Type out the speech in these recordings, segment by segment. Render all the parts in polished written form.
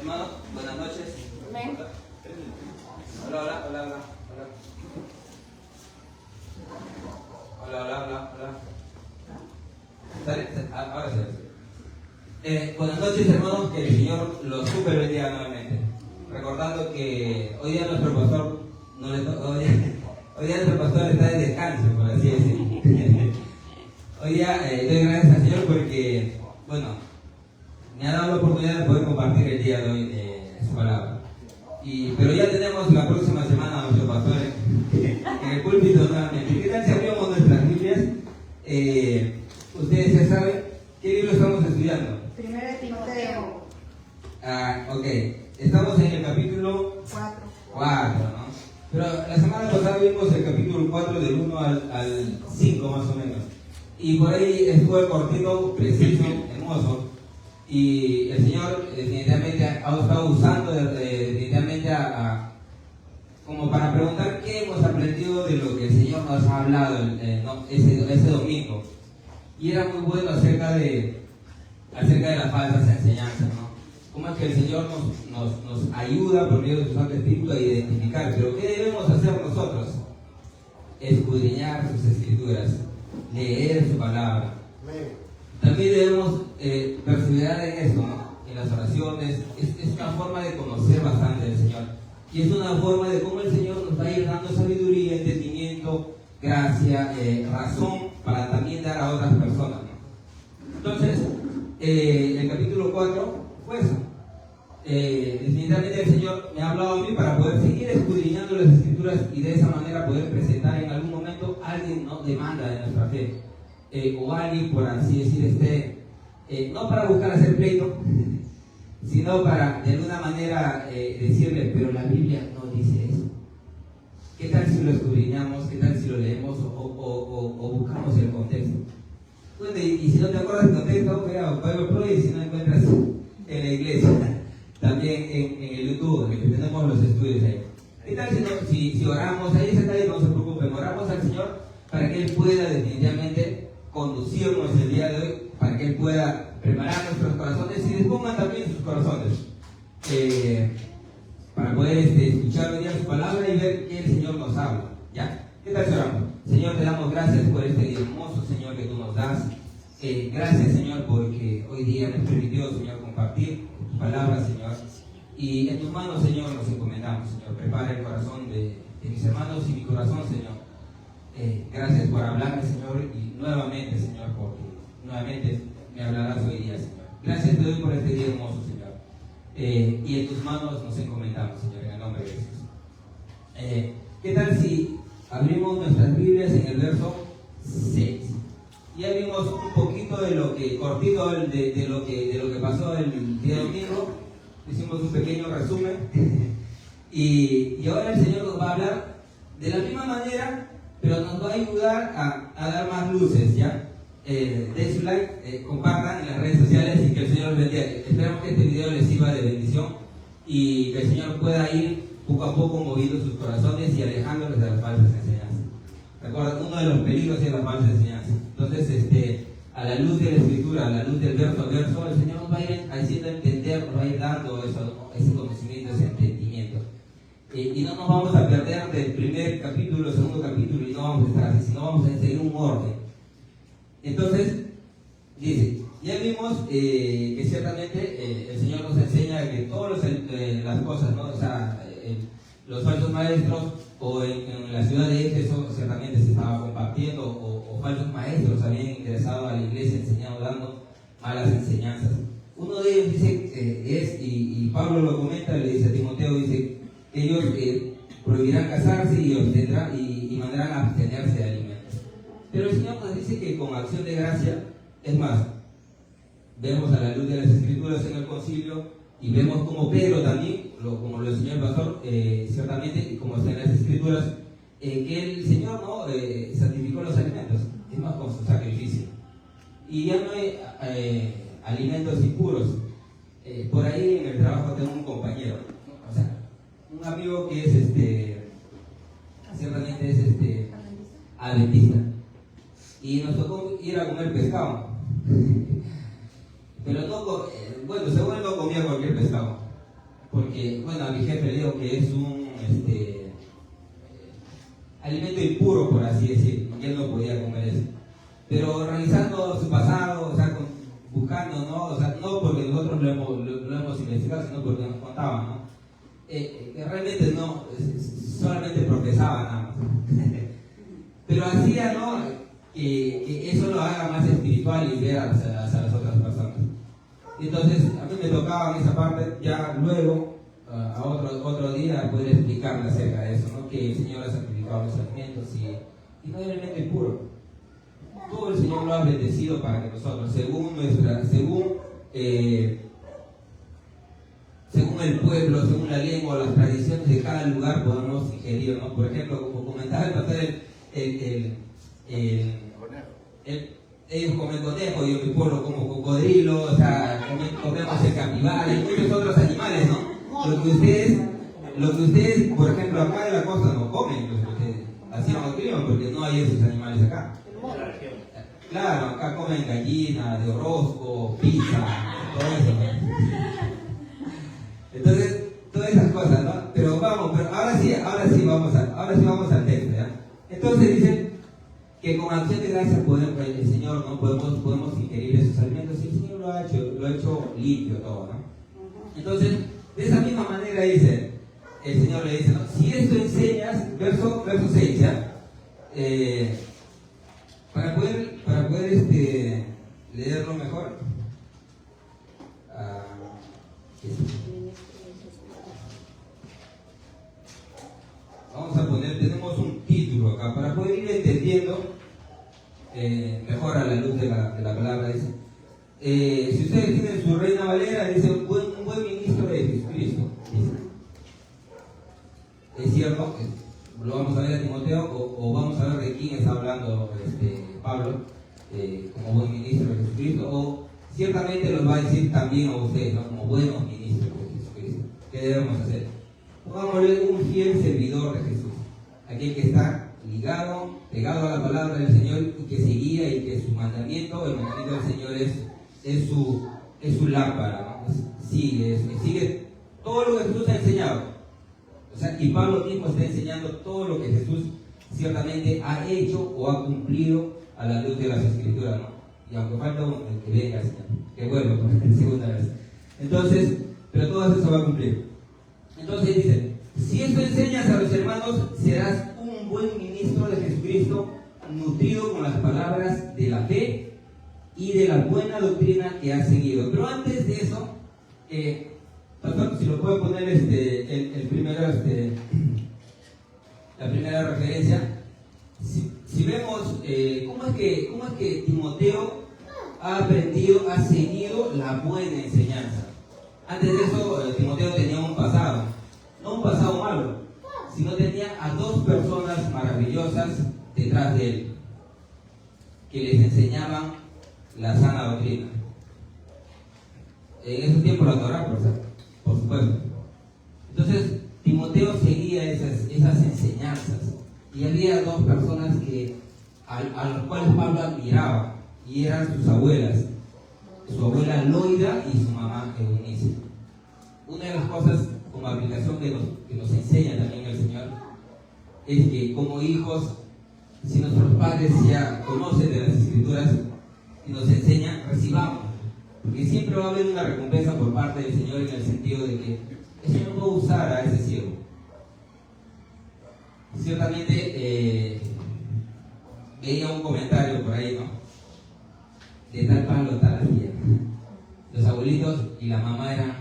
Hermano, buenas noches. Amén. Hola, hola, hola, hola, hola. Hola, hola, hola, hola. ¿Sale? Ahora sí. Buenas noches, hermanos, que el Señor los super bendiga nuevamente. Recordando que hoy día nuestro pastor hoy día nuestro pastor está de descanso, por así decirlo. Hoy día doy gracias al Señor porque, bueno, me ha dado la oportunidad de poder compartir el día de hoy su palabra. Pero ya tenemos la próxima semana a nuestro pastor en el púlpito nuevamente. ¿Qué tal si abrimos nuestras Biblias? Ustedes ya saben qué libro estamos estudiando. Primero de Timoteo. Ok. Estamos en el capítulo 4, ¿no? Pero la semana pasada vimos el capítulo 4 del 1 al 5 más o menos. Y por ahí estuvo cortito, preciso, hermoso. Y el Señor definitivamente ha estado usando definitivamente como para preguntar qué hemos aprendido de lo que el Señor nos ha hablado ese domingo. Y era muy bueno acerca de las falsas enseñanzas, ¿no? Cómo es que el Señor nos ayuda por medio de su Santo Espíritu a identificar. Pero ¿qué debemos hacer nosotros? Escudriñar sus Escrituras, leer su palabra. También debemos perseverar en esto, ¿no? En las oraciones. Es una forma de conocer bastante al Señor. Y es una forma de cómo el Señor nos va a ir dando sabiduría, entendimiento, gracia, razón para también dar a otras personas, ¿no? Entonces, el capítulo 4 fue eso. Definitivamente el Señor me ha hablado a mí para poder seguir escudriñando las Escrituras y de esa manera poder presentar en algún momento a alguien, ¿no?, demanda de nuestra fe. O alguien, por así decir, no para buscar hacer pleito, sino para de alguna manera decirle, pero la Biblia no dice eso. ¿Qué tal si lo escudriñamos? ¿Qué tal si lo leemos o buscamos el contexto? Bueno, y si no te acuerdas del contexto, ve a Bible Pro, y si no encuentras en la iglesia, también en el YouTube, en el que tenemos los estudios ahí. ¿Qué tal si oramos? Ahí está, y no se preocupen, oramos al Señor para que Él pueda definitivamente conducirnos el día de hoy, para que Él pueda preparar nuestros corazones y dispongan también sus corazones para poder escuchar hoy día su palabra y ver que el Señor nos habla, ¿ya? ¿Qué tal si oramos? Señor, te damos gracias por este día hermoso, Señor, que tú nos das. Gracias, Señor, porque hoy día nos permitió, Señor, compartir tu palabra, Señor. Y en tus manos, Señor, nos encomendamos, Señor. Prepara el corazón de mis hermanos y mi corazón, Señor. Gracias por hablarme, Señor, y nuevamente, Señor, porque nuevamente me hablarás hoy día, Señor. Gracias te doy por este día hermoso, Señor. Y en tus manos nos encomendamos, Señor, en el nombre de Jesús. ¿Qué tal si abrimos nuestras Biblias en el verso 6? Ya vimos un poquito de lo que, cortito de lo que pasó el día domingo. Hicimos un pequeño resumen. Y ahora el Señor nos va a hablar de la misma manera, pero nos va a ayudar a dar más luces, ¿ya? Den su like, compartan en las redes sociales y que el Señor los bendiga. Esperamos que este video les sirva de bendición y que el Señor pueda ir poco a poco moviendo sus corazones y alejándolos de las falsas enseñanzas. Recuerda, uno de los peligros es la falsa enseñanza. Entonces, a la luz de la Escritura, a la luz del verso a verso, el Señor nos va a ir haciendo entender, nos va a ir dando ese conocimiento, ese entendimiento. Y no nos vamos a perder del primer capítulo, segundo capítulo, y no vamos a estar así, sino vamos a seguir un orden. Entonces, dice, ya vimos que ciertamente el Señor nos enseña que todas las cosas, ¿no? O sea, los falsos maestros, o en la ciudad de Éfeso ciertamente se estaba compartiendo, o falsos maestros habían ingresado a la iglesia enseñando, dando malas enseñanzas. Uno de ellos dice, y Pablo lo comenta, le dice a Timoteo, dice, ellos prohibirán casarse y mandarán a abstenerse de alimentos. Pero el Señor nos dice que con acción de gracia, es más, vemos a la luz de las Escrituras en el concilio y vemos como Pedro también, como lo enseñó el pastor, ciertamente, y como está en las Escrituras, que el Señor no santificó los alimentos, es más, con su sacrificio. Y ya no hay alimentos impuros. Por ahí en el trabajo tengo un compañero, ¿no? O sea, un amigo que es ciertamente es adventista. Y nos tocó ir a comer pescado. Pero no, bueno, seguro no comía cualquier pescado. porque, bueno, a mi jefe le digo que es un alimento impuro, por así decir, porque él no podía comer eso. Pero revisando su pasado, o sea, buscando, ¿no? O sea, no porque nosotros lo hemos investigado, sino porque nos contaban, ¿no? Que realmente no, solamente profesaba nada más. Pero hacía, ¿no? Que eso lo haga más espiritual y ver hacia las otras personas. Entonces, a mí me tocaba en esa parte, ya luego, a otro día, poder explicarle acerca de eso, ¿no? Que el Señor ha sacrificado los alimentos y no es alimento impuro. Todo el Señor lo ha bendecido para que nosotros, según el pueblo, según la lengua, las tradiciones de cada lugar, podamos ingerir, ¿no? Por ejemplo, como comentaba el pastor, ellos comen conejo, yo en mi pueblo como cocodrilo, o sea, comemos el capibara y muchos otros animales, ¿no? Lo que ustedes, por ejemplo, acá en la costa no comen, así no crian, porque no hay esos animales acá. Claro, acá comen gallina, de Orozco, pizza, todo eso, ¿no? Entonces, todas esas cosas, ¿no? Pero ahora sí vamos al texto, ¿ya? Entonces dice que con acción de gracias el Señor, ¿no? podemos ingerir esos alimentos y el Señor lo ha hecho limpio todo, ¿no? Entonces, de esa misma manera dice, el Señor le dice, ¿no? Si esto enseñas, verso 6, ¿ya? Para poder leerlo mejor, vamos a poner, tenemos un título acá, para poder ir entendiendo mejor a la luz de la palabra. Dice, si ustedes tienen su Reina Valera, dice, un buen ministro de Jesucristo. Dice. Es cierto, lo vamos a ver a Timoteo, o vamos a ver de quién está hablando Pablo, como buen ministro de Jesucristo, o ciertamente los va a decir también a ustedes, ¿no? Como buenos ministros de Jesucristo. ¿Qué debemos hacer? Pongámosle un fiel servidor de Jesús, aquel que está pegado a la palabra del Señor y que se guía y que su mandamiento, el mandamiento del Señor es su lámpara, ¿no? Sigue todo lo que Jesús ha enseñado. O sea, y Pablo mismo está enseñando todo lo que Jesús ciertamente ha hecho o ha cumplido a la luz de las Escrituras, ¿no? Y aunque falta uno, el que venga, Señor, que vuelva por segunda vez. Entonces, pero todo eso va a cumplir. Entonces dice, si esto enseñas a los hermanos, serás un buen ministro de Jesucristo, nutrido con las palabras de la fe y de la buena doctrina que has seguido. Pero antes de eso, pastor, si lo puede poner la primera referencia, si vemos cómo es que Timoteo ha seguido la buena enseñanza. Antes de eso, Timoteo tenía un pasado, no un pasado malo, sino tenía a dos personas maravillosas detrás de él, que les enseñaban la sana doctrina. En ese tiempo la Torá, por supuesto. Entonces, Timoteo seguía esas enseñanzas, y había dos personas a las cuales Pablo admiraba, y eran sus abuelas, su abuela Loida y su mamá Eunice. Una de las cosas como aplicación que nos enseña también el Señor es que como hijos, si nuestros padres ya conocen de las Escrituras y nos enseñan, recibamos, porque siempre va a haber una recompensa por parte del Señor, en el sentido de que el Señor no va a usar a ese siervo. Ciertamente veía un comentario por ahí, ¿no? De tal palo, tal astilla. Los abuelitos y la mamá eran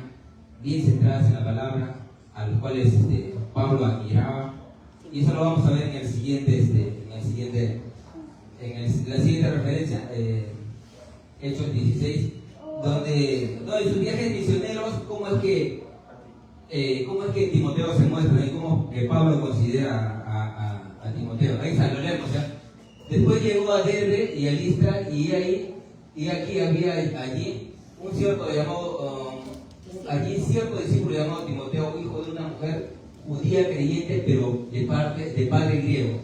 bien centradas en la palabra, a los cuales Pablo admiraba, y eso lo vamos a ver en la siguiente referencia, Hechos 16, donde sus viajes misioneros, cómo es que Timoteo se muestra y cómo que Pablo considera a Timoteo. Ahí está, lo leemos, ¿ya? Después llegó a Derbe y a Listra, y aquí había un cierto discípulo llamado Timoteo, hijo de una mujer judía creyente, pero de padre griego,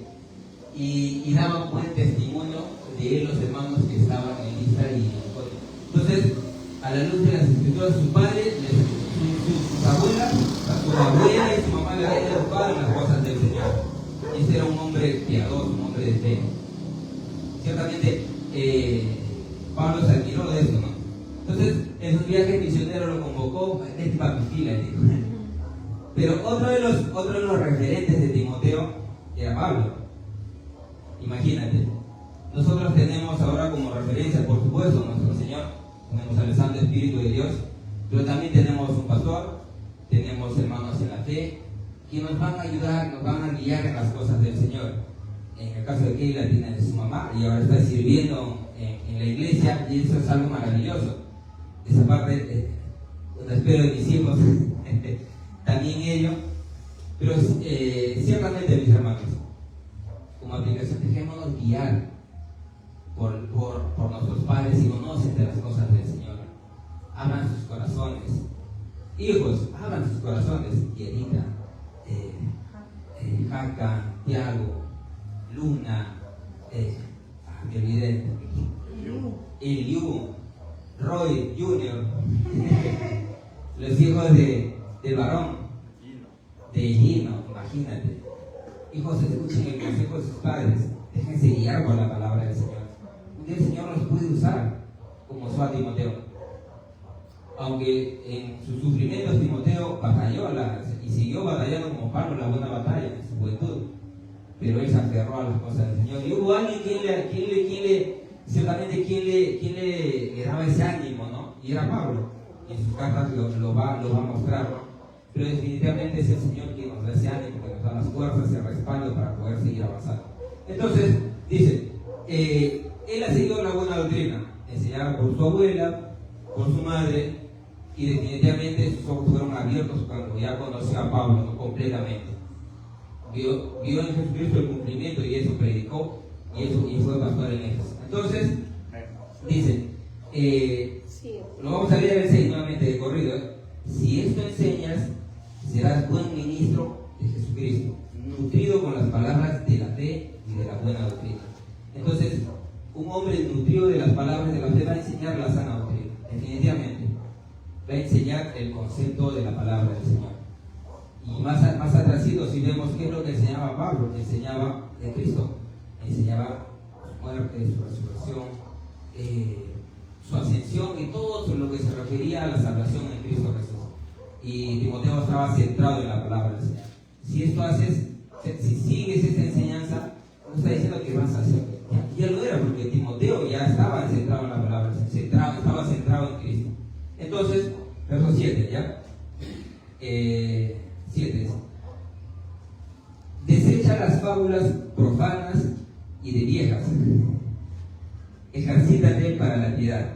y daban buen testimonio de él los hermanos que estaban en Listra y en Iconio. Entonces, a la luz de las Escrituras, sus padres, sus abuelas, su abuela y su mamá le habían educado en las cosas del Señor. Este era un hombre piadoso, un hombre de fe. Ciertamente, Pablo se admiró de eso, ¿no? Entonces, en su viaje misionero lo convocó, este para mi fila, dijo. Pero otro de los referentes de Timoteo era Pablo. Imagínate, nosotros tenemos ahora como referencia, por supuesto, nuestro Señor, tenemos al Santo Espíritu de Dios, pero también tenemos un pastor, tenemos hermanos en la fe, que nos van a ayudar, nos van a guiar en las cosas del Señor. En el caso de Keila tiene su mamá y ahora está sirviendo en la iglesia, y eso es algo maravilloso. Esa parte, espero de mis hijos, también ellos, pero ciertamente, mis hermanos, como aplicación, dejémonos guiar por nuestros padres y conocen de las cosas del Señor. Abran sus corazones. Hijos, abran sus corazones. Yerita, Jaca, Tiago, Luna, me olvidé, Eliú, Roy, Junior, los hijos del varón, de Gino, imagínate. Hijos, escuchen el consejo de sus padres, déjense guiar por la palabra del Señor. Un día el Señor los puede usar, como usó a Timoteo. Aunque en sus sufrimientos Timoteo batalló y siguió batallando como Pablo la buena batalla en su juventud, pero él se aferró a las cosas del Señor. Y hubo alguien quien le daba ese ánimo, ¿no? Y era Pablo. Y en sus cartas lo va a mostrar, ¿no? Pero definitivamente es el Señor quien nos da ese ánimo, que nos da las fuerzas y el respaldo para poder seguir avanzando. Entonces, dice, él ha seguido la buena doctrina, enseñada por su abuela, por su madre, y definitivamente sus ojos fueron abiertos cuando ya conoció a Pablo, ¿no? Completamente. Vio en Jesucristo el cumplimiento y eso predicó y fue pastor en eso. Entonces, dice, lo vamos a leer el 6 nuevamente de corrido. Si esto enseñas, serás buen ministro de Jesucristo, nutrido con las palabras de la fe y de la buena doctrina. Entonces, un hombre nutrido de las palabras de la fe va a enseñar la sana doctrina, definitivamente. Va a enseñar el concepto de la palabra del Señor. Y más atrasito, si vemos qué es lo que enseñaba Pablo, enseñaba de Cristo, enseñaba su muerte, su resurrección, su ascensión y todo lo que se refería a la salvación en Cristo Jesús. Y Timoteo estaba centrado en la palabra del Señor. Si esto haces, si sigues esta enseñanza, no está diciendo que vas a hacer. Ya lo era, porque Timoteo ya estaba centrado en la palabra del Señor, estaba centrado en Cristo. Entonces, verso 7, ¿ya? 7 dice: desecha las fábulas profanas y de viejas, ejercítate para la piedad.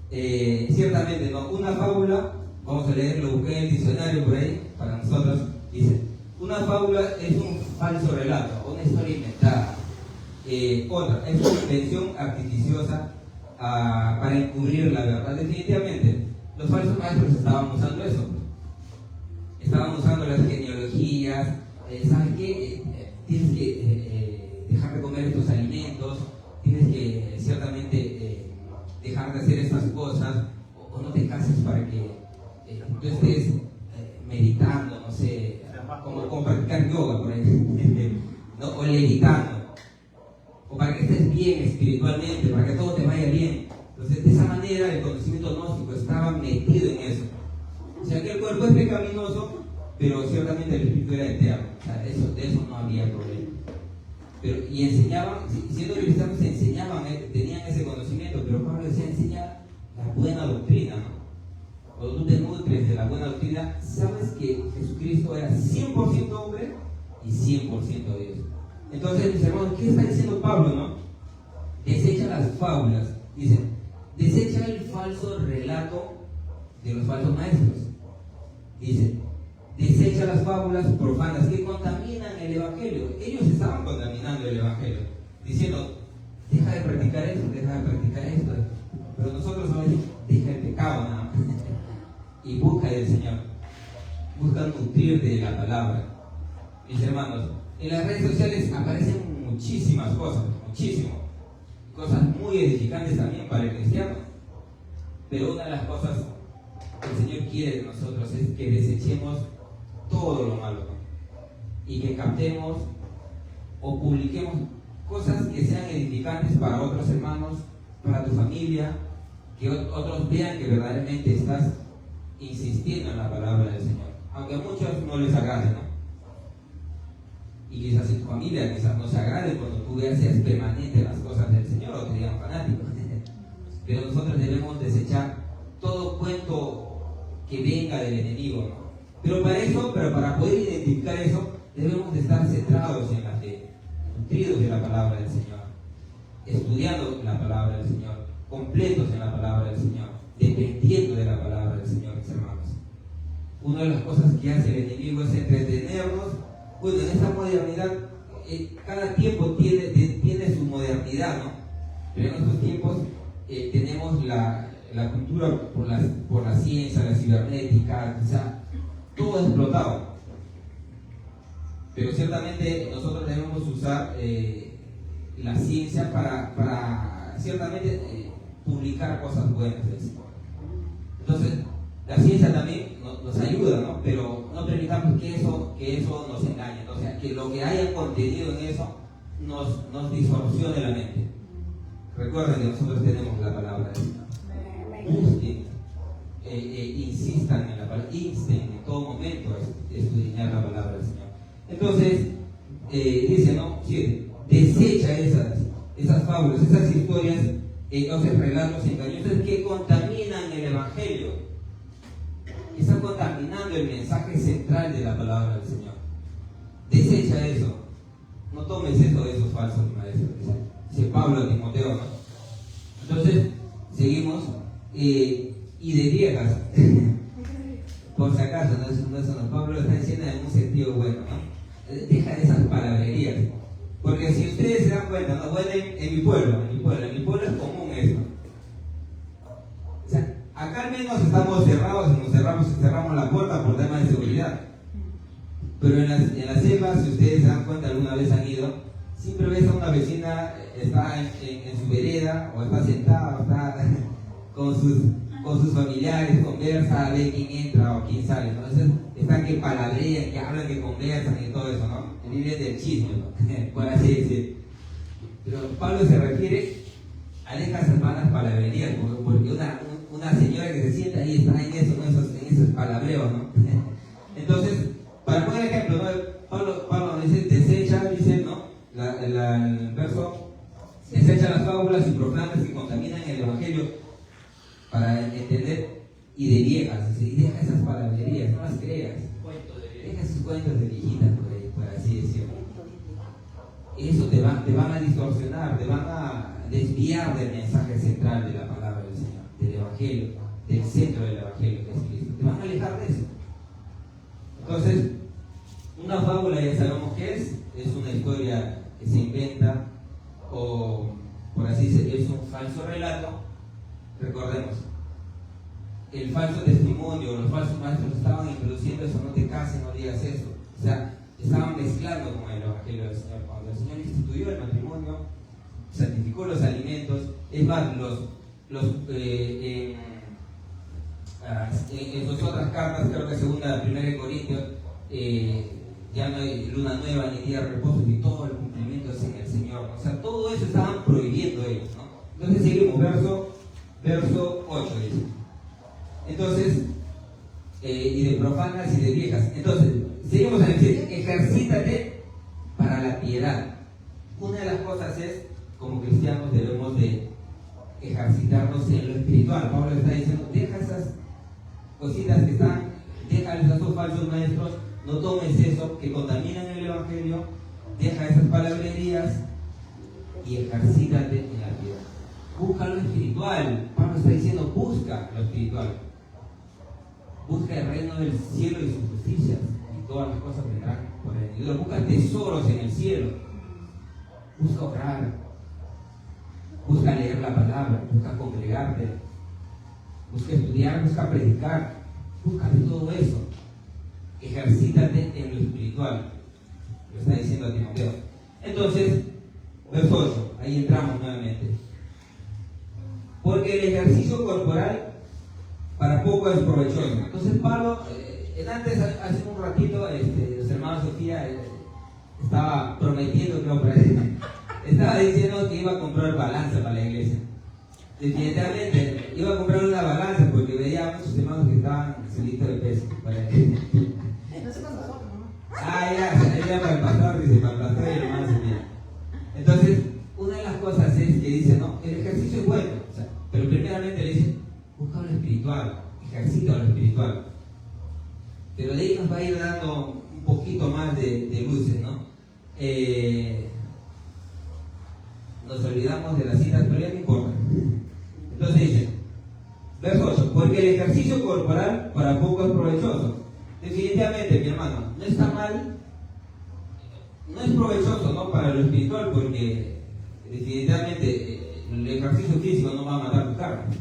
Ciertamente, ¿no? Una fábula, vamos a leerlo, busqué en el diccionario por ahí, para nosotros, dice: una fábula es un falso relato, una historia inventada. Otra, es una invención artificiosa para encubrir la verdad. Definitivamente, los falsos maestros estaban usando eso. Estaban usando las genealogías. ¿Sabes qué? Tienes que dejar de comer estos alimentos, tienes que ciertamente dejar de hacer estas cosas, o no te cases para que tú estés meditando, no sé, como practicar yoga por ahí, ¿no? O levitando, o para que estés bien espiritualmente, para que todo te vaya bien. Entonces, de esa manera, el conocimiento gnóstico estaba metido en eso. O sea, que el cuerpo es pecaminoso, pero ciertamente el espíritu era eterno. O sea, de eso no había problema. Y enseñaban, siendo cristianos, enseñaban, tenían ese conocimiento, pero Pablo decía: enseña la buena doctrina, ¿no? Cuando tú te nutres de la buena doctrina, sabes que Jesucristo era 100% hombre y 100% Dios. Entonces, mis hermanos, ¿qué está diciendo Pablo, no? Desecha las fábulas. Dice: desecha el falso relato de los falsos maestros. Dice: desecha las fábulas profanas que contaminan el Evangelio. Ellos estaban contaminando el Evangelio, diciendo: deja de practicar esto, deja de practicar esto. Pero nosotros hoy, deja el pecado nada más y busca del Señor, busca nutrirte de la palabra. Mis hermanos, en las redes sociales aparecen muchísimas cosas, cosas muy edificantes también para el cristiano, pero una de las cosas el Señor quiere de nosotros es que desechemos todo lo malo, ¿no? Y que captemos o publiquemos cosas que sean edificantes para otros hermanos, para tu familia, que otros vean que verdaderamente estás insistiendo en la palabra del Señor, aunque a muchos no les agrade, ¿no? Y quizás en tu familia quizás no se agrade cuando tú seas permanente en las cosas del Señor o te digan fanático. Pero nosotros debemos desechar todo cuento que venga del enemigo, ¿no? Pero para poder identificar eso, debemos de estar centrados en la fe, nutridos de la palabra del Señor, estudiando la palabra del Señor, completos en la palabra del Señor, dependiendo de la palabra del Señor, mis hermanos. Una de las cosas que hace el enemigo es entretenernos. Bueno, en esta modernidad, cada tiempo tiene su modernidad, ¿no? Pero en estos tiempos tenemos la cultura por la ciencia, la cibernética, o sea, todo es explotado. Pero ciertamente nosotros debemos usar la ciencia para ciertamente publicar cosas buenas del Señor. Entonces, la ciencia también nos ayuda, ¿no? Pero no permitamos que eso nos engañe. O sea, que lo que haya contenido en eso nos distorsione la mente. Recuerden que nosotros tenemos la palabra del Señor. Busquen, insistan en la palabra, insten en todo momento a escudriñar la palabra del Señor. Entonces, dice, ¿no? Sí, desecha esas fábulas, esas historias, esos relatos engañosos que contaminan el Evangelio. Está contaminando el mensaje central de la palabra del Señor. Desecha eso. No tomes eso de esos falsos maestros. Dice Pablo a Timoteo, ¿no? Entonces, seguimos. Y de viejas. Por si acaso, Pablo está diciendo en un sentido bueno, ¿no? Deja esas palabrerías. Porque si ustedes se dan cuenta, ¿no? Bueno, en mi pueblo es común esto. O sea, acá al menos estamos cerrados y cerramos la puerta por temas de seguridad. Pero en las selvas, si ustedes se dan cuenta, alguna vez han ido, siempre ves a una vecina, está en su vereda, o está sentada, o está con sus familiares, conversa, ve quién entra o quién sale, ¿no? Entonces, están que palabrean, que hablan, que conversan y todo eso, ¿no? Viven del chisme, ¿no? Por así decir. Pero Pablo se refiere a estas hermanas palabrerías, porque una señora que se sienta ahí está en esos palabreos, ¿no? Entonces, para poner ejemplo, ¿no? Pablo dice, desecha, dice, ¿no? El verso, desecha las fábulas y proclamas que contaminan el Evangelio para entender, y de viejas, y deja esas palabrerías, no las creas, deja esos cuentos de viejitas, por así decirlo. Eso te van a distorsionar, te van a desviar del mensaje central de la palabra del Señor, del Evangelio, del centro del Evangelio que es Cristo. Te van a alejar de eso. Entonces, una fábula ya sabemos qué es una historia que se inventa, o por así decirlo, es un falso relato. Recordemos, el falso testimonio, los falsos maestros estaban introduciendo eso, no te cases, no digas eso. O sea, estaban mezclando con el Evangelio del Señor. Cuando el Señor instituyó el matrimonio, santificó los alimentos, es más, en sus otras cartas, creo que segunda, primera de Corintios, ya no hay luna nueva ni día de reposo, ni todo el cumplimiento es en el Señor, ¿no? O sea, todo eso estaban prohibiendo ellos, ¿no? Entonces seguimos, verso 8 dice. Entonces, y de profanas y de viejas. Entonces, seguimos a decir, ejercítate para la piedad. Una de las cosas es, como cristianos debemos de ejercitarnos en lo espiritual. Pablo está diciendo, deja esas cositas que están, déjales a esos falsos maestros, no tomes eso que contaminan el Evangelio, deja esas palabrerías y ejercítate en la piedad. Busca lo espiritual. Pablo está diciendo, busca lo espiritual. Busca el reino del cielo y su justicia, y todas las cosas vendrán por añadidura. Busca tesoros en el cielo. Busca orar. Busca leer la palabra. Busca congregarte. Busca estudiar. Busca predicar. Busca de todo eso. Ejercítate en lo espiritual. Lo está diciendo a Timoteo. Entonces, verso 8. Ahí entramos nuevamente. Porque el ejercicio corporal para poco es provechoso. Entonces Pablo, antes, hace un ratito, los hermanos Sofía estaba prometiendo, creo, estaba diciendo que iba a comprar balanza para la iglesia. Definitivamente iba a comprar una balanza porque veía muchos hermanos que estaban solitos de peso para la iglesia. Ya para el pastor, dice, para el pastor y el hermano Sofía. Entonces, una de las cosas es que dice, no, el ejercicio es bueno, o sea, pero primeramente le dice, busca lo espiritual, ejercita lo espiritual. Pero de ahí nos va a ir dando un poquito más de luces, ¿no? Nos olvidamos de las citas, pero ya no importa. Entonces dice, verso 8, porque el ejercicio corporal para poco es provechoso. Definitivamente, mi hermano, no está mal, no es provechoso, ¿no?, para lo espiritual, porque definitivamente el ejercicio físico no va a matar tu carne.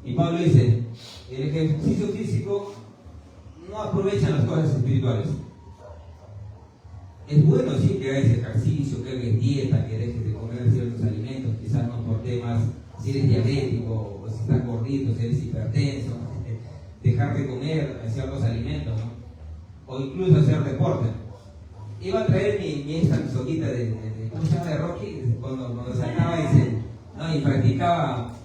Y Pablo dice, el ejercicio físico no aprovecha las cosas espirituales. Es bueno, sí, que hagas ejercicio, que hagas dieta, que dejes de comer ciertos alimentos, quizás no por temas, si eres diabético, o si estás gordito, si eres hipertenso, dejar de comer ciertos alimentos, ¿no? O incluso hacer deporte. Iba a traer mi soquita de Rocky, cuando saltaba y practicaba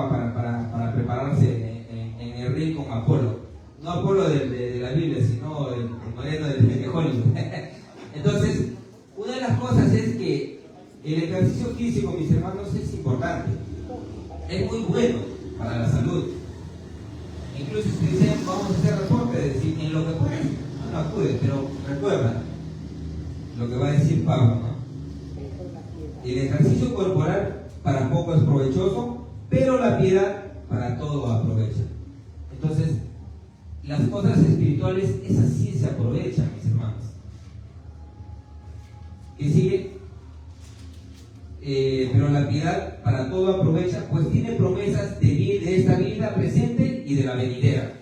para prepararse en el ring con Apolo. No Apolo de la Biblia, sino el moreno de Hollywood. Entonces, una de las cosas es que el ejercicio físico, mis hermanos, es importante. Es muy bueno para la salud. Incluso si dicen, vamos a hacer reporte, decir, en lo que puedes, no acude, pero recuerda lo que va a decir Pablo, ¿no? El ejercicio corporal para poco es provechoso, pero la piedad para todo aprovecha. Entonces, las cosas espirituales, esas sí se aprovechan, mis hermanos. ¿Qué sigue? Pero la piedad para todo aprovecha, pues tiene promesas de esta vida presente y de la venidera.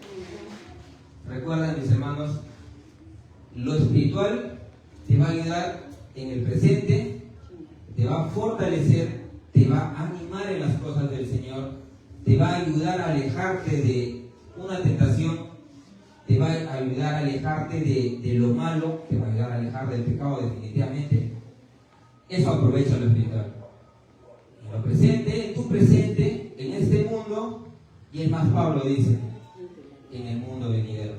Recuerden, mis hermanos, lo espiritual te va a ayudar en el presente, te va a fortalecer, te va a animar en las cosas del Señor, te va a ayudar a alejarte de una tentación, te va a ayudar a alejarte de lo malo, te va a ayudar a alejar del pecado definitivamente. Eso aprovecha lo espiritual. En lo presente, en tu presente, en este mundo, y es más, Pablo dice, en el mundo venidero.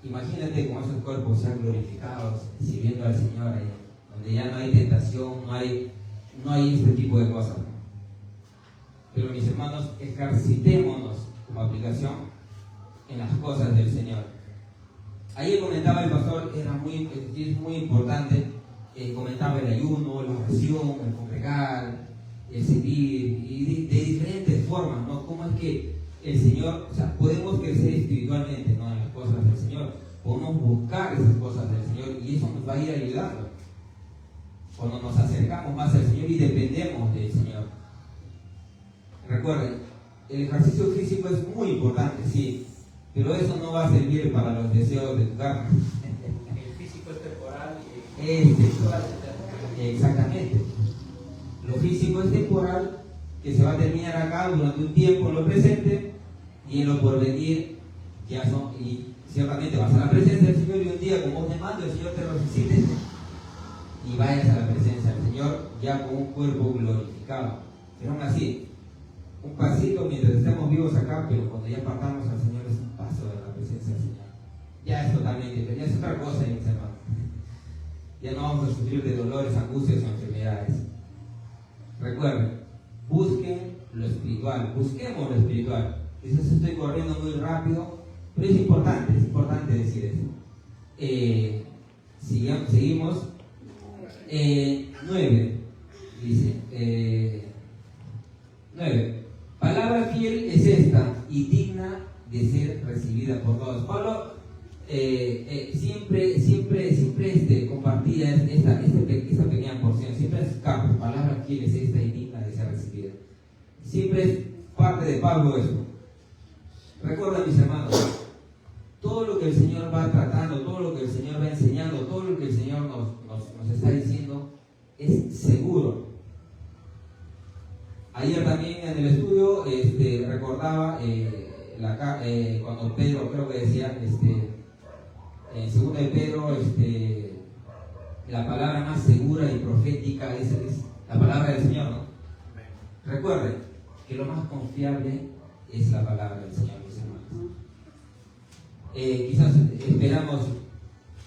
Imagínate cómo esos cuerpos sean glorificados, sirviendo al Señor ahí, donde ya no hay tentación, no hay este tipo de cosas. Pero mis hermanos, ejercitémonos como aplicación en las cosas del Señor. Ahí comentaba el pastor, es muy importante, comentaba el ayuno, la oración, el congregar, el servir, y de diferentes formas, ¿no? Cómo es que el Señor, o sea, podemos crecer espiritualmente, ¿no?, en las cosas del Señor, podemos buscar esas cosas del Señor, y eso nos va a ir ayudando cuando nos acercamos más al Señor y dependemos del Señor. Recuerden, el ejercicio físico es muy importante, sí, pero eso no va a servir para los deseos de tu carne. El físico es temporal. Es temporal. Exactamente. Lo físico es temporal, que se va a terminar acá durante un tiempo en lo presente, y en lo porvenir ya son, y ciertamente vas a la presencia del Señor, y un día, como voz de mando, el Señor te resucite y vayas a la presencia del Señor ya con un cuerpo glorificado. Pero aún así, un pasito mientras estemos vivos acá, pero cuando ya partamos al Señor es un paso de la presencia del Señor. Ya es totalmente, pero ya es otra cosa, mis hermanos. Ya no vamos a sufrir de dolores, angustias o enfermedades. Recuerden, busquen lo espiritual, busquemos lo espiritual. Quizás estoy corriendo muy rápido, pero es importante decir eso. Seguimos. 9, dice, 9. Palabra fiel es esta y digna de ser recibida por todos. Pablo siempre compartía esta pequeña porción, siempre es campo. Palabra fiel es esta y digna de ser recibida. Siempre es parte de Pablo esto. Recuerda, mis hermanos, todo lo que el Señor va tratando, todo lo que el Señor va enseñando, todo lo que el Señor nos está diciendo es seguro. Ayer también en el estudio recordaba cuando Pedro, creo que decía, en 2 de Pedro, la palabra más segura y profética es la palabra del Señor, ¿no? Recuerden que lo más confiable es la palabra del Señor, mis hermanos. Quizás esperamos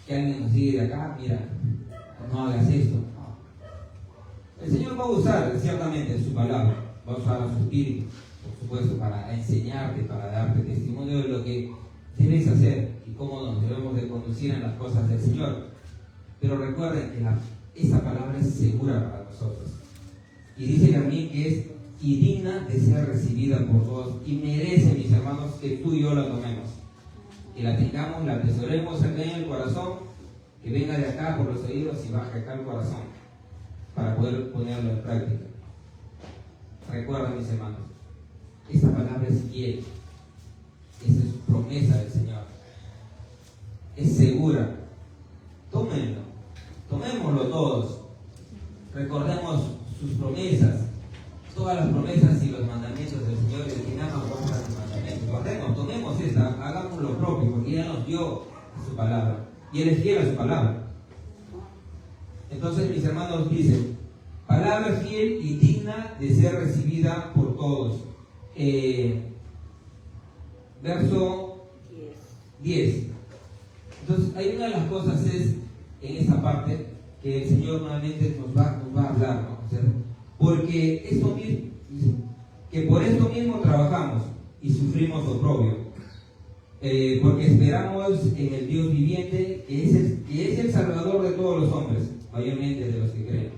que alguien nos diga de acá, mira, no hagas esto. No. El Señor va a usar ciertamente su palabra, va a usar a su espíritu, por supuesto, para enseñarte, para darte testimonio de lo que debes hacer y cómo nos debemos de conducir en las cosas del Señor. Pero recuerden que esa palabra es segura para nosotros. Y dice también que es y digna de ser recibida por todos y merece, mis hermanos, que tú y yo la tomemos. Que la tengamos, la atesoremos acá en el corazón, que venga de acá por los oídos y baje acá al corazón para poder ponerlo en práctica. Recuerden, mis hermanos, esta palabra es fiel. Esa es promesa del Señor. Es segura. Tómenlo. Tomémoslo todos. Recordemos sus promesas. Todas las promesas y los mandamientos del Señor, el que ama guarda sus mandamientos. Tomemos esta, hagamos lo propio, porque ya nos dio su palabra. Y Él es fiel a su palabra. Entonces, mis hermanos dicen, palabra fiel y digna de ser recibida por todos. Verso 10. Entonces, hay una de las cosas es, en esta parte, que el Señor nuevamente nos va a hablar, ¿no? O sea, porque esto mismo, que por esto mismo trabajamos y sufrimos oprobio, porque esperamos en el Dios viviente, que es el Salvador de todos los hombres, mayormente de los que creen.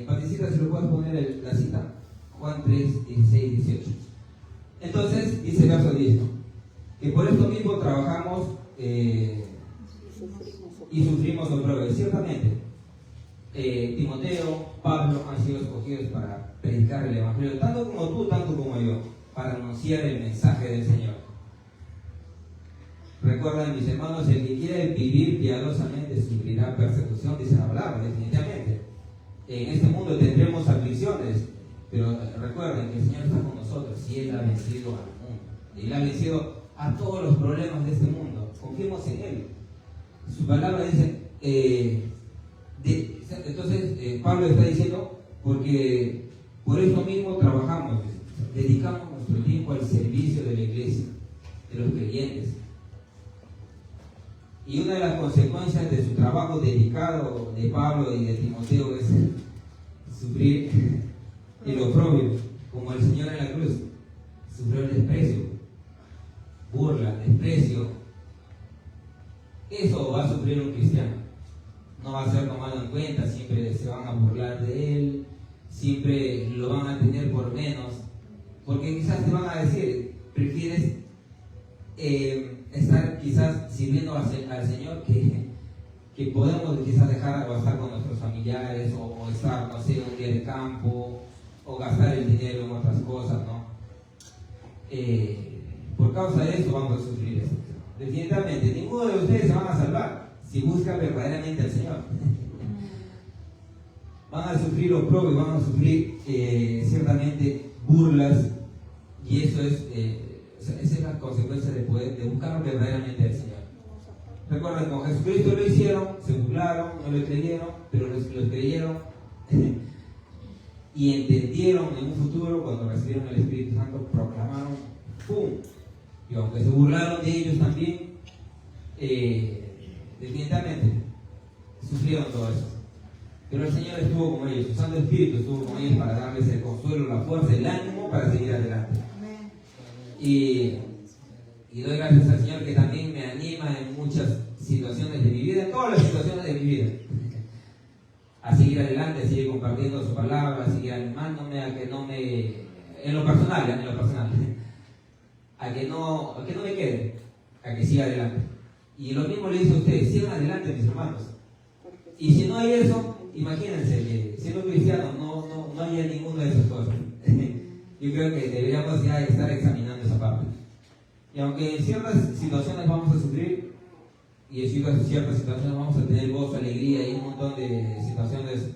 Patricita, si lo puedes poner la cita, Juan 3, 16, 18. Entonces, dice verso 10, ¿no? Que por esto mismo trabajamos y sufrimos oprobio. Ciertamente, Timoteo, Pablo han sido escogidos para predicar el Evangelio, tanto como tú, tanto como yo, para anunciar el mensaje del Señor. Recuerden, mis hermanos, el que quiere vivir piadosamente sufrirá persecución, dice la palabra, definitivamente. En este mundo tendremos aflicciones, pero recuerden que el Señor está con nosotros y Él ha vencido al mundo. Él ha vencido a todos los problemas de este mundo. Confiemos en Él. Su palabra dice, entonces Pablo está diciendo, porque por eso mismo trabajamos, dedicamos nuestro tiempo al servicio de la iglesia, de los creyentes. Y una de las consecuencias de su trabajo dedicado de Pablo y de Timoteo es sufrir el oprobio, como el Señor en la cruz sufrió el desprecio, burla, desprecio. Eso va a sufrir un cristiano. No va a ser tomado en cuenta, siempre se van a burlar de él, siempre lo van a tener por menos, porque quizás te van a decir, prefieres estar quizás sirviendo al Señor que podemos quizás dejar o estar con nuestros familiares o estar, no sé, un día de campo o gastar el dinero en otras cosas, ¿no? Por causa de eso vamos a sufrir eso. Definitivamente, ninguno de ustedes se van a salvar si buscan verdaderamente al Señor. Van a sufrir oprobio, van a sufrir ciertamente burlas, y eso es esa es la consecuencia de buscar verdaderamente al Señor. Recuerden, con Jesucristo lo hicieron, se burlaron, no lo creyeron, pero los que lo creyeron y entendieron en un futuro, cuando recibieron el Espíritu Santo, proclamaron, ¡pum! Y aunque se burlaron de ellos también, definitivamente sufrieron todo eso. Pero el Señor estuvo con ellos, su Santo Espíritu estuvo con ellos para darles el consuelo, la fuerza, el ánimo para seguir adelante. Y doy gracias al Señor que también me anima en muchas situaciones de mi vida, en todas las situaciones de mi vida, a seguir adelante, a seguir compartiendo su palabra, a seguir animándome a que no me, en lo personal, a que no me quede, a que siga adelante. Y lo mismo le dice a ustedes, sigan adelante, mis hermanos. Y si no hay eso, imagínense que siendo cristianos no hay ninguna de esas cosas. Yo creo que deberíamos ya estar examinando esa parte. Y aunque en ciertas situaciones vamos a sufrir, y en ciertas situaciones vamos a tener gozo, alegría y un montón de situaciones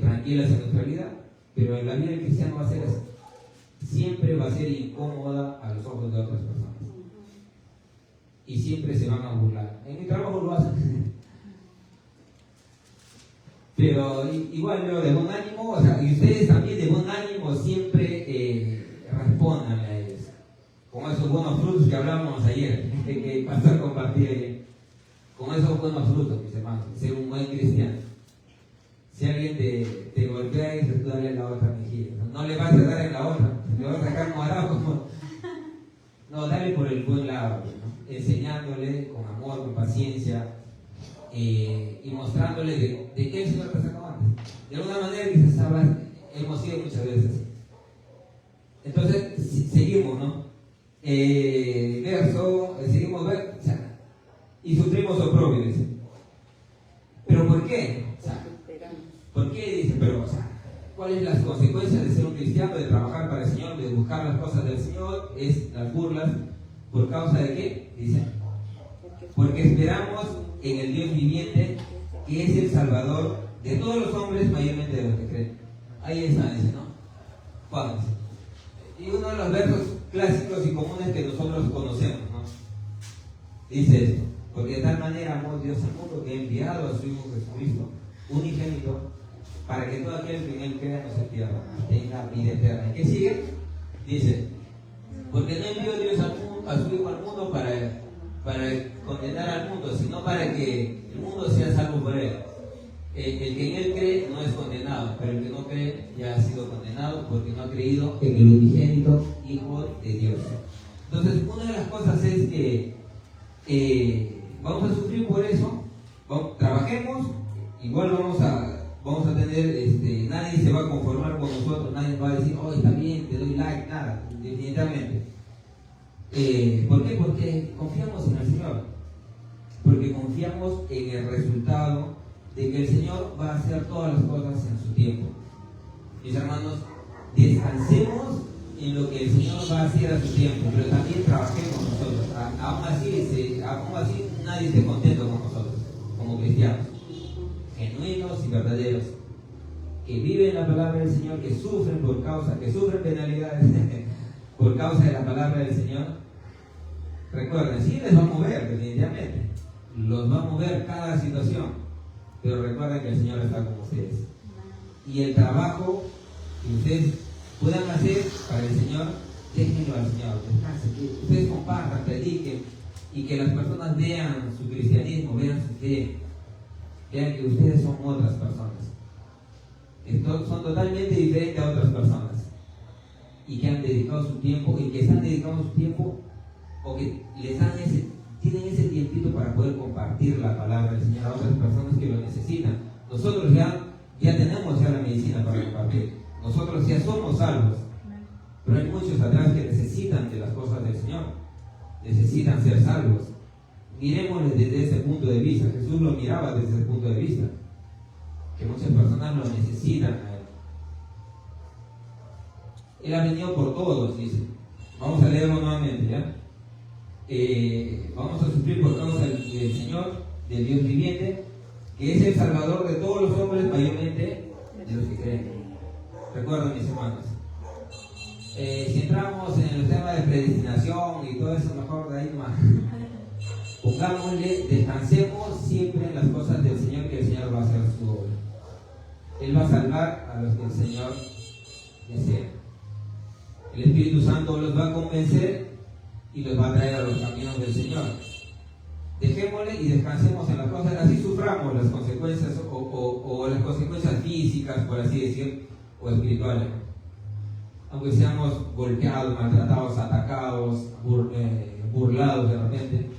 tranquilas en nuestra vida, Pero la vida del cristiano va a ser así. Siempre va a ser incómoda a los ojos de otras personas. Y siempre se van a burlar. En mi trabajo lo hacen. Pero igual yo de buen ánimo, o sea, y ustedes también de buen ánimo siempre respondan a ellos. Con esos buenos frutos que hablamos ayer, que pasó a compartir ayer. Con esos buenos frutos, mis hermanos, ser un buen cristiano. Si alguien te golpea y tú dale la otra mejilla. No le vas a dar en la otra, le vas a sacar morado como... No, dale por el buen lado, ¿no? Enseñándole con amor, con paciencia, y mostrándole de qué el Señor te sacó antes. De alguna manera quizás hemos sido muchas veces. Entonces, seguimos, ¿no? Seguimos, o sea, y sufrimos oprobio, dice. ¿Pero por qué? O sea, ¿por qué? Dice, pero, o sea, ¿cuáles son las consecuencias de ser un cristiano, de trabajar para el Señor, de buscar las cosas del Señor? Es las burlas. ¿Por causa de qué? Dice, porque esperamos en el Dios viviente, que es el Salvador de todos los hombres, mayormente de los que creen. Ahí está, dice, ¿no? Juan dice. Y uno de los versos clásicos y comunes que nosotros conocemos, ¿no? Dice esto: porque de tal manera amó Dios al mundo que ha enviado a su Hijo Jesucristo, unigénito, para que todo aquel que en él crea no se pierda, tenga vida eterna. ¿Y qué sigue? Dice, porque no envió Dios a su Hijo al mundo para condenar al mundo, sino para que el mundo sea salvo por él. El que en él cree no es condenado, pero el que no cree ya ha sido condenado porque no ha creído en el unigénito Hijo de Dios. Entonces, una de las cosas es que vamos a sufrir por eso. Trabajemos, igual vamos a tener, nadie se va a conformar con nosotros, nadie va a decir, oh, está bien, te doy like, nada, definitivamente. ¿Por qué? Porque confiamos en el Señor, porque confiamos en el resultado de que el Señor va a hacer todas las cosas en su tiempo. Mis hermanos, descansemos en lo que el Señor va a hacer a su tiempo, pero también trabajemos nosotros. Aún así nadie esté contento con nosotros, como cristianos, genuinos y verdaderos, que viven la palabra del Señor, que sufren penalidades por causa de la palabra del Señor. Recuerden, sí les va a mover, definitivamente, los va a mover cada situación, pero recuerden que el Señor está con ustedes. Y el trabajo que ustedes puedan hacer para el Señor, déjenlo al Señor, descansen, que ustedes compartan, prediquen, y que las personas vean su cristianismo, vean su fe, vean que ustedes son otras personas, son totalmente diferentes a otras personas, y que han dedicado su tiempo, y que están dedicando su tiempo, o que tienen ese tiempito para poder compartir la palabra del Señor a otras personas que lo necesitan. Nosotros ya tenemos la medicina para compartir, nosotros ya somos salvos, pero hay muchos atrás que necesitan de las cosas del Señor, necesitan ser salvos. Miremoslo desde ese punto de vista. Jesús lo miraba desde ese punto de vista, que muchas personas lo necesitan a Él. Él ha venido por todos, dice. Vamos a leerlo nuevamente, ¿ya? Vamos a sufrir por causa del Señor, del Dios viviente, que es el Salvador de todos los hombres, mayormente de los que creen. Recuerden, mis hermanos, si entramos en el tema de predestinación y todo eso, mejor de ahí más. Pongámosle, descansemos siempre en las cosas del Señor, que el Señor va a hacer su obra. Él va a salvar a los que el Señor desea. El Espíritu Santo los va a convencer y los va a traer a los caminos del Señor. Dejémosle y descansemos en las cosas, así suframos las consecuencias o las consecuencias físicas, por así decir, o espirituales. Aunque seamos golpeados, maltratados, atacados, burlados de repente,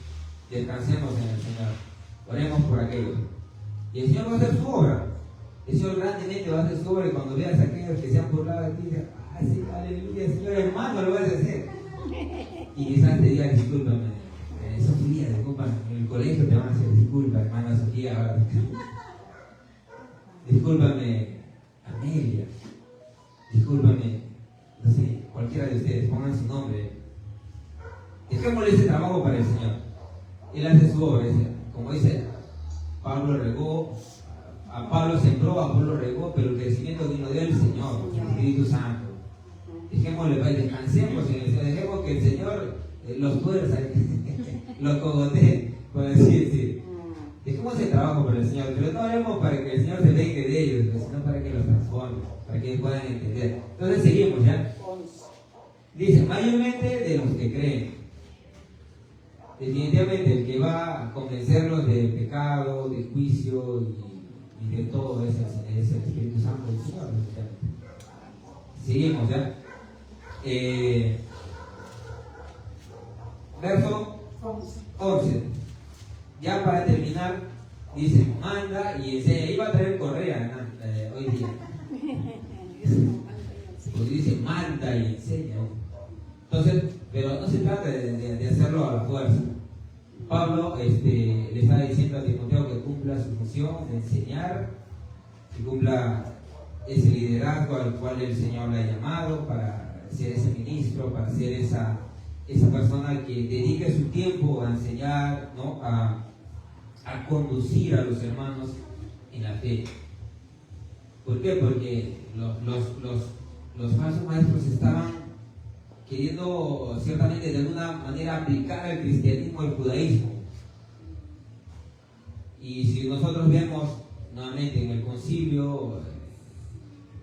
descansemos en el Señor. Oremos por aquello. Y el Señor va a hacer su obra. El Señor grandemente va a hacer su obra, y cuando veas a aquellos que se han burlado de ti, dices, sí, aleluya, Señor, hermano, lo vas a hacer. Y quizás te diga, discúlpame, Sofía, discúlpame, en el colegio te van a decir, disculpa, hermana Sofía, discúlpame, Amelia, discúlpame, no sé, cualquiera de ustedes, pongan su nombre. Dejémosle ese trabajo para el Señor. Él hace su obra, como dice Pablo, regó, A Pablo sembró, a Pablo regó, pero el crecimiento vino del Señor, el Espíritu Santo. Dejémosle, descansemos en el Señor, dejemos que el Señor los tuerza, los cogotee, por así decir. Dejemos el trabajo por el Señor, pero no haremos para que el Señor se vengue de ellos, sino para que los transforme, para que ellos puedan entender. Entonces seguimos ya. Dice, mayormente de los que creen. Definitivamente el que va a convencerlos del pecado, del juicio y de todo es el Espíritu Santo del Señor. Seguimos ya. Verso 11. Ya para terminar, dice, manda y enseña. Iba a traer correa hoy día. Pues dice, manda y enseña. Entonces, pero no se trata de hacerlo a la fuerza. Pablo le está diciendo a Timoteo que cumpla su función de enseñar, que cumpla ese liderazgo al cual el Señor le ha llamado para ser ese ministro, para ser esa persona que dedique su tiempo a enseñar, ¿no? a conducir a los hermanos en la fe. ¿Por qué? Porque los falsos maestros estaban queriendo ciertamente de alguna manera aplicar al cristianismo el judaísmo. Y si nosotros vemos nuevamente en el concilio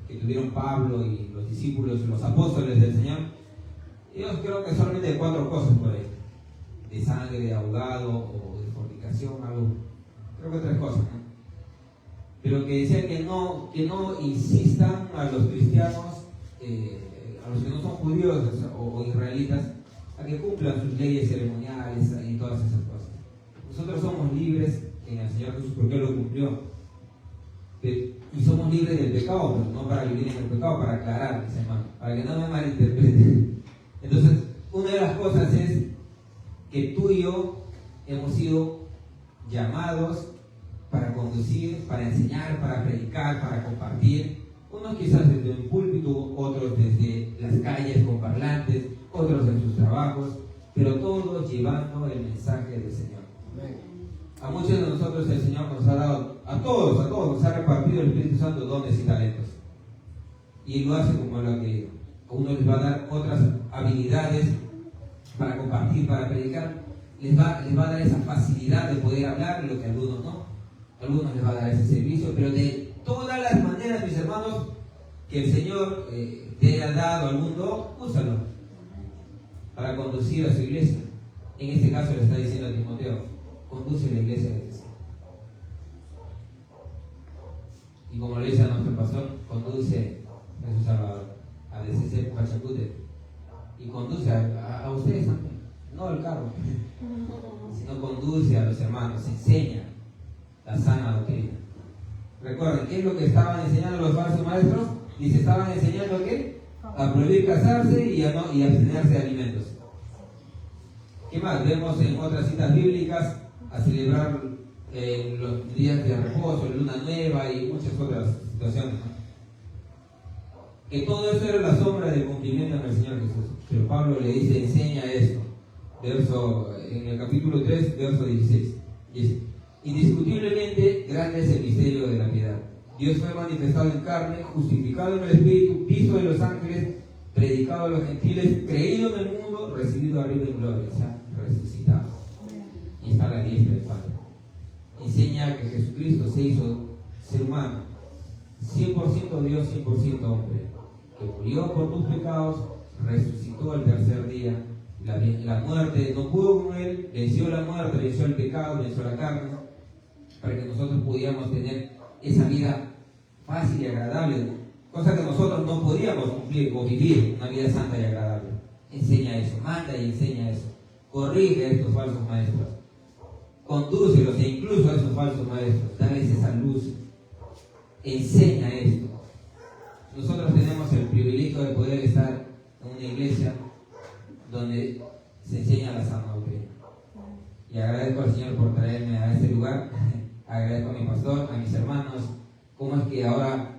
que tuvieron Pablo y los discípulos y los apóstoles del Señor, ellos creo que solamente de 4 cosas por ahí: de sangre, de ahogado o de fornicación, algo, creo que 3 cosas, ¿no? Pero que decían que no insistan a los cristianos, a los que no son judíos o israelitas, a que cumplan sus leyes ceremoniales y todas esas cosas. Nosotros somos libres en el Señor Jesús porque Él lo cumplió. Y somos libres del pecado, pero no para vivir en el pecado, para aclarar, mis hermanos, para que no me malinterpreten. Entonces, una de las cosas es que tú y yo hemos sido llamados para conducir, para enseñar, para predicar, para compartir. Unos quizás desde un púlpito, otros desde las calles con parlantes, otros en sus trabajos, pero todos llevando el mensaje del Señor. A muchos de nosotros el Señor nos ha dado, a todos nos ha repartido el Espíritu Santo dones y talentos. Y Él lo hace como lo que a uno les va a dar otras habilidades para compartir, para predicar. Les va a dar esa facilidad de poder hablar, lo que a algunos no. A algunos les va a dar ese servicio, pero de todas las maneras, mis hermanos, que el Señor te ha dado al mundo, úsalo para conducir a su iglesia. En este caso le está diciendo a Timoteo, conduce la iglesia de Cristo. Y como le dice a nuestro pastor, conduce a su Salvador, a DCC Pachacute, y conduce a ustedes también, no al carro, sino conduce a los hermanos, enseña la sana doctrina. Recuerden, ¿qué es lo que estaban enseñando los falsos maestros? Dice, estaban enseñando ¿qué? A prohibir casarse y abstenerse de alimentos. ¿Qué más? Vemos en otras citas bíblicas a celebrar los días de reposo, la luna nueva y muchas otras situaciones, ¿no? Que todo esto era la sombra del cumplimiento en el Señor Jesús. Pero Pablo le dice, enseña esto. En el capítulo 3, verso 16. Dice, indiscutiblemente grande es el misterio de la piedad. Dios fue manifestado en carne, justificado en el Espíritu, visto de los ángeles, predicado a los gentiles, creído en el mundo, recibido arriba en gloria, o sea, resucitado. Y está a la diestra del Padre. Enseña que Jesucristo se hizo ser humano, 100% Dios, 100% hombre, que murió por tus pecados, resucitó al tercer día. La muerte no pudo con Él, venció la muerte, venció el pecado, venció la carne, para que nosotros pudiéramos tener esa vida fácil y agradable, cosa que nosotros no podíamos cumplir o vivir una vida santa y agradable. Enseña eso, manda y enseña eso, corrige a estos falsos maestros, condúcelos e incluso a esos falsos maestros, darles esa luz, enseña esto. Nosotros tenemos el privilegio de poder estar en una iglesia donde se enseña la sana doctrina. Y agradezco al Señor por traerme a este lugar. Agradezco a mi pastor, a mis hermanos, cómo es que ahora,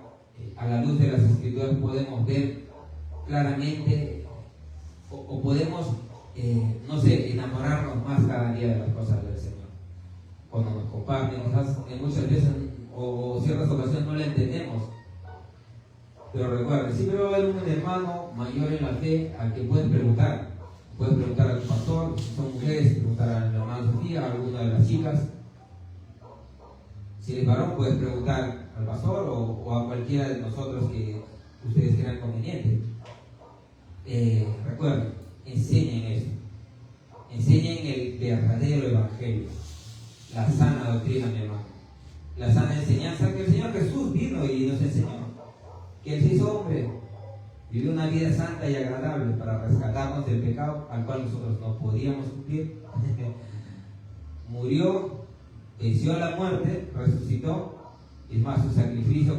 a la luz de las Escrituras, podemos ver claramente o podemos, enamorarnos más cada día de las cosas del Señor. Cuando nos comparten, quizás muchas veces o ciertas ocasiones no la entendemos. Pero recuerda, siempre va a haber un hermano mayor en la fe al que puedes preguntar. Puedes preguntar a tu pastor, si son mujeres, preguntar a la hermana Sofía, a alguna de las chicas. Si eres varón, puedes preguntar al pastor o a cualquiera de nosotros que ustedes crean conveniente. Recuerden, enseñen eso. Enseñen el verdadero evangelio, la sana doctrina, mi hermano. La sana enseñanza que el Señor Jesús vino y nos enseñó. Que Él se hizo hombre, vivió una vida santa y agradable para rescatarnos del pecado al cual nosotros no podíamos cumplir. Murió, venció la muerte, resucitó, y es más, con su sacrificio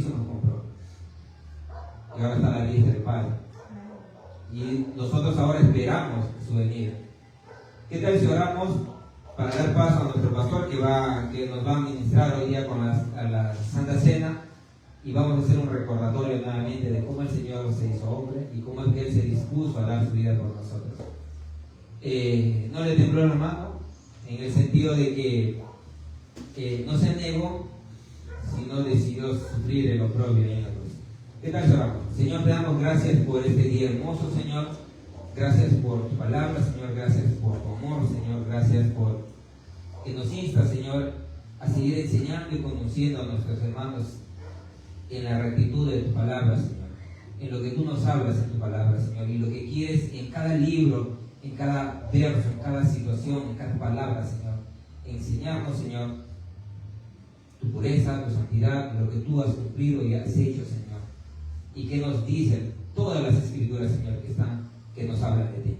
nos compró. Y ahora está a la lista del Padre. Y nosotros ahora esperamos su venida. ¿Qué tal si oramos para dar paso a nuestro pastor que nos va a ministrar hoy día con la Santa Cena? Y vamos a hacer un recordatorio nuevamente de cómo el Señor se hizo hombre y cómo es que Él se dispuso a dar su vida por nosotros. No le tembló la mano en el sentido de que no se negó, sino decidió sufrir el oprobio en la cruz. ¿Qué tal, oramos? Señor, te damos gracias por este día hermoso, Señor. Gracias por tu palabra, Señor. Gracias por tu amor, Señor. Gracias por que nos insta, Señor, a seguir enseñando y conduciendo a nuestros hermanos en la rectitud de tu palabra, Señor, en lo que tú nos hablas en tu palabra, Señor, y lo que quieres en cada libro, en cada verso, en cada situación, en cada palabra, Señor. Enseñarnos, Señor, tu pureza, tu santidad, lo que tú has cumplido y has hecho, Señor, y que nos dicen todas las escrituras, Señor, que nos hablan de ti.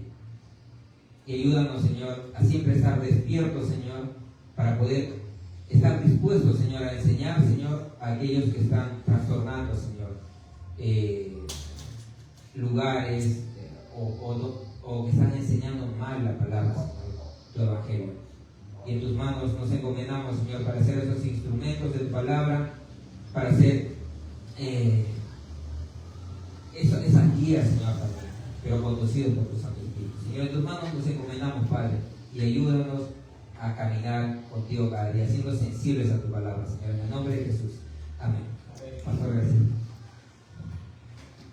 Y ayúdanos, Señor, a siempre estar despiertos, Señor, para poder estar dispuestos, Señor, a enseñar, Señor, a aquellos que están trastornando, Señor, lugares o que están enseñando mal la palabra, Señor, tu evangelio. Y en tus manos nos encomendamos, Señor, para ser esos instrumentos de tu palabra, para ser esas guías, Señor, también, pero conducidos por tu Santo Espíritu. Señor, en tus manos nos encomendamos, Padre, y ayúdanos a caminar contigo cada día, siendo sensibles a tu palabra, Señor, en el nombre de Jesús. Amén. Pastor, gracias.